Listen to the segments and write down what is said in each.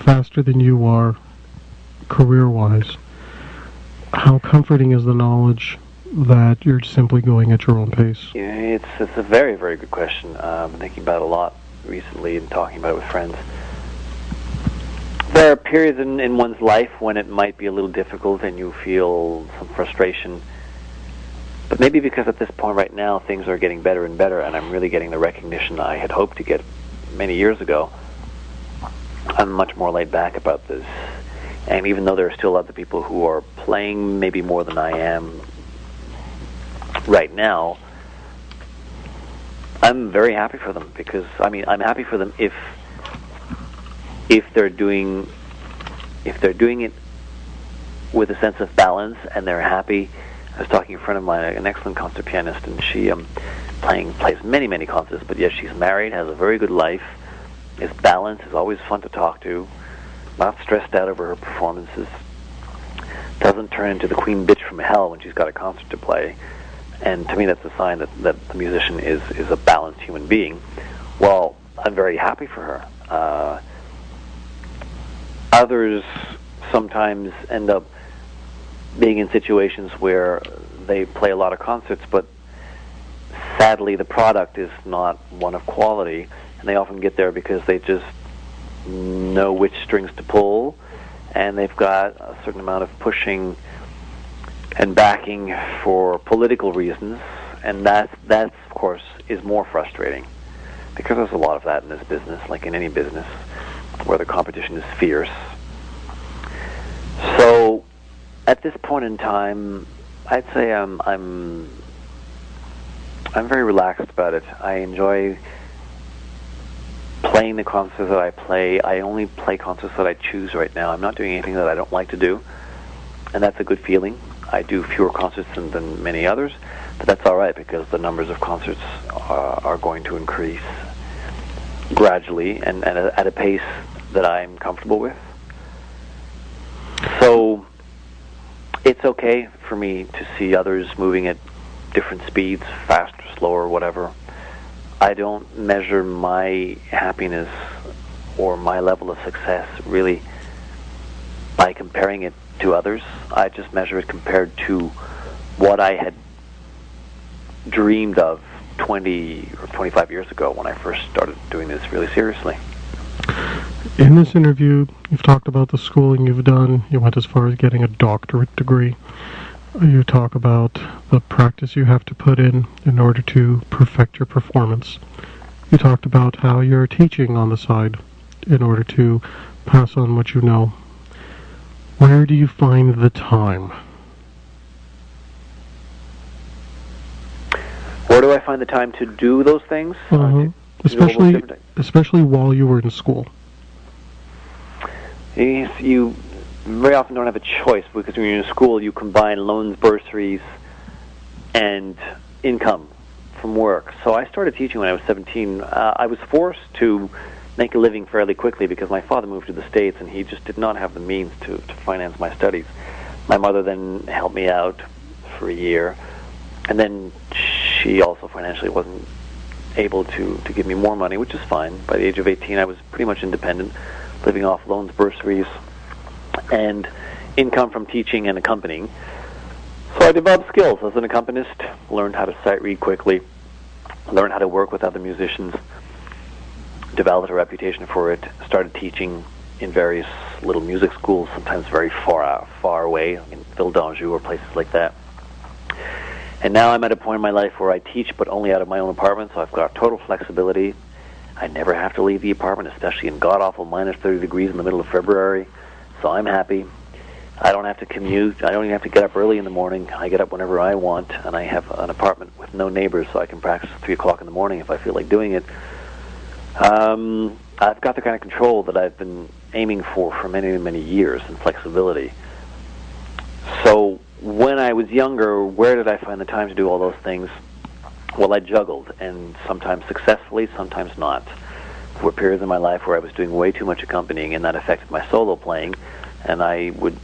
faster than you are career-wise, how comforting is the knowledge that you're simply going at your own pace? Yeah, it's a very, very good question. I've been thinking about it a lot recently and talking about it with friends. There are periods in one's life when it might be a little difficult and you feel some frustration. But maybe because at this point right now things are getting better and better and I'm really getting the recognition I had hoped to get many years ago, I'm much more laid back about this. And even though there are still other people who are playing maybe more than I am right now, I'm very happy for them because, I mean, I'm happy for them if they're doing it with a sense of balance and they're happy. I was talking to a friend of mine, an excellent concert pianist, and she plays many concerts, but yet she's married, has a very good life, is balanced, is always fun to talk to, not stressed out over her performances, doesn't turn into the queen bitch from hell when she's got a concert to play. And to me that's a sign that the musician is a balanced human being. Well, I'm very happy for her. Others sometimes end up being in situations where they play a lot of concerts, but sadly the product is not one of quality, and they often get there because they just know which strings to pull, and they've got a certain amount of pushing and backing for political reasons, and that of course is more frustrating because there's a lot of that in this business, like in any business where the competition is fierce. So at this point in time, I'd say I'm very relaxed about it. I enjoy playing the concerts that I play. I only play concerts that I choose right now. I'm not doing anything that I don't like to do, and that's a good feeling. I do fewer concerts than many others, but that's all right because the numbers of concerts are going to increase gradually and at a pace that I'm comfortable with. So it's okay for me to see others moving at different speeds, faster, slower, whatever. I don't measure my happiness or my level of success really by comparing it to others. I just measure it compared to what I had dreamed of 20 or 25 years ago when I first started doing this really seriously. In this interview, you've talked about the schooling you've done. You went as far as getting a doctorate degree. You talk about the practice you have to put in order to perfect your performance. You talked about how you're teaching on the side in order to pass on what you know. Where do you find the time? Where do I find the time to do those things? Especially while you were in school. You very often don't have a choice because when you're in school you combine loans, bursaries, and income from work. So I started teaching when I was 17. I was forced to make a living fairly quickly because my father moved to the States and he just did not have the means to finance my studies. My mother then helped me out for a year, and then she also financially wasn't able to give me more money, which is fine. By the age of 18 I was pretty much independent, living off loans, bursaries, and income from teaching and accompanying. So I developed skills as an accompanist, learned how to sight read quickly, learned how to work with other musicians, developed a reputation for it, started teaching in various little music schools, sometimes very far away, in Ville d'Anjou or places like that. And now I'm at a point in my life where I teach, but only out of my own apartment, so I've got total flexibility. I never have to leave the apartment, especially in god-awful minus 30 degrees in the middle of February, so I'm happy. I don't have to commute. I don't even have to get up early in the morning. I get up whenever I want, and I have an apartment with no neighbors, so I can practice at 3 o'clock in the morning if I feel like doing it. I've got the kind of control that I've been aiming for many years, and flexibility. So when I was younger, where did I find the time to do all those things? Well, I juggled, and sometimes successfully, sometimes not. There were periods in my life where I was doing way too much accompanying, and that affected my solo playing, and I would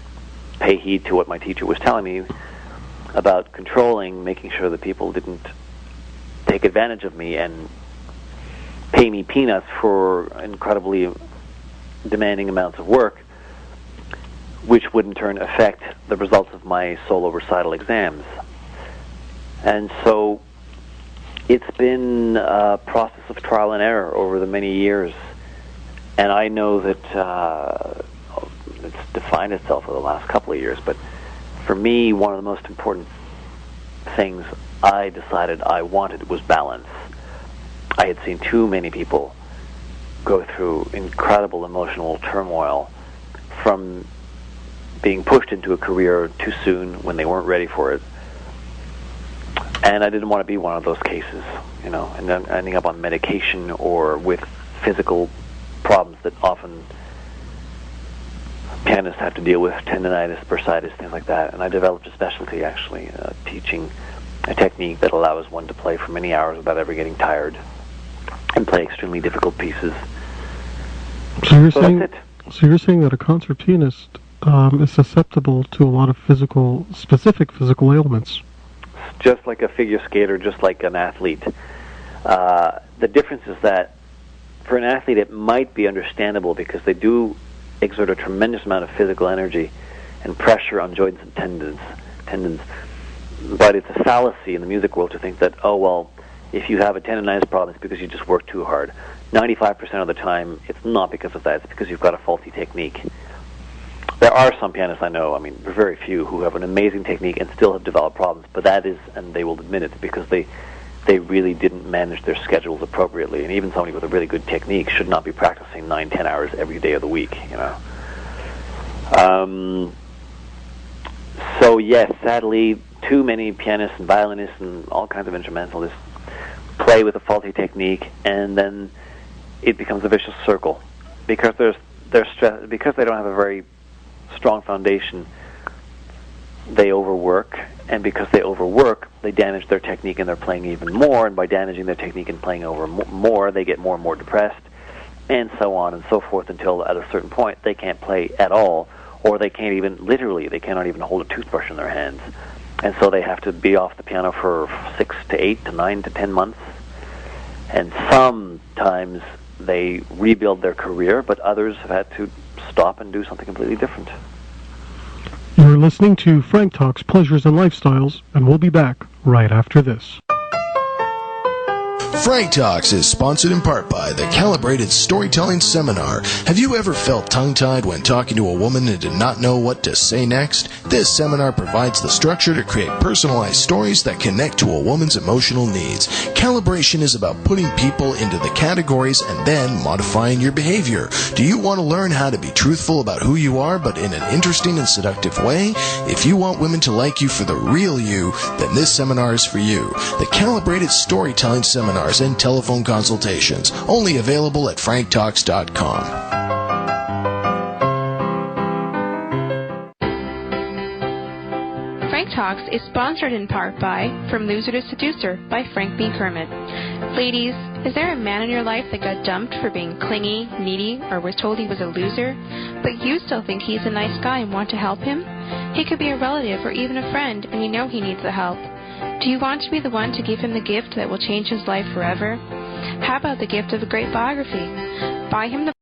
pay heed to what my teacher was telling me about controlling, making sure that people didn't take advantage of me and pay me peanuts for incredibly demanding amounts of work, which would in turn affect the results of my solo recital exams. And so it's been a process of trial and error over the many years, and I know that it's defined itself over the last couple of years, but for me, one of the most important things I decided I wanted was balance. I had seen too many people go through incredible emotional turmoil from being pushed into a career too soon when they weren't ready for it. And I didn't want to be one of those cases, you know, and then ending up on medication or with physical problems that often pianists have to deal with, tendonitis, bursitis, things like that. And I developed a specialty, actually, teaching a technique that allows one to play for many hours without ever getting tired and play extremely difficult pieces. So you're saying that a concert pianist is susceptible to a lot of specific physical ailments. Just like a figure skater, just like an athlete. The difference is that for an athlete it might be understandable because they do exert a tremendous amount of physical energy and pressure on joints and tendons. But it's a fallacy in the music world to think that, oh, well, if you have a tendonitis problem, it's because you just work too hard. 95% of the time, it's not because of that. It's because you've got a faulty technique. There are some pianists I know, I mean, very few, who have an amazing technique and still have developed problems. But that is, and they will admit it, because they really didn't manage their schedules appropriately. And even somebody with a really good technique should not be practicing 9-10 hours every day of the week, you know. So yes, sadly, too many pianists and violinists and all kinds of instrumentalists play with a faulty technique, and then it becomes a vicious circle because because they don't have a very strong foundation. They overwork, and because they overwork, they damage their technique and they're playing even more, and by damaging their technique and playing over more, they get more and more depressed, and so on and so forth, until at a certain point they can't play at all, or they can't even, literally, they cannot even hold a toothbrush in their hands. And so they have to be off the piano for 6 to 8 to 9 to 10 months. And sometimes they rebuild their career, but others have had to stop and do something completely different. You're listening to Frank Talks Pleasures and Lifestyles, and we'll be back right after this. Frank Talks is sponsored in part by the Calibrated Storytelling Seminar. Have you ever felt tongue-tied when talking to a woman and did not know what to say next? This seminar provides the structure to create personalized stories that connect to a woman's emotional needs. Calibration is about putting people into the categories and then modifying your behavior. Do you want to learn how to be truthful about who you are, but in an interesting and seductive way? If you want women to like you for the real you, then this seminar is for you. The Calibrated Storytelling Seminar and telephone consultations, only available at franktalks.com. Frank Talks is sponsored in part by From Loser to Seducer by Frankbkermit. Ladies, is there a man in your life that got dumped for being clingy, needy, or was told he was a loser, but you still think he's a nice guy and want to help him? He could be a relative or even a friend, and you know he needs the help. Do you want to be the one to give him the gift that will change his life forever? How about the gift of a great biography? Buy him the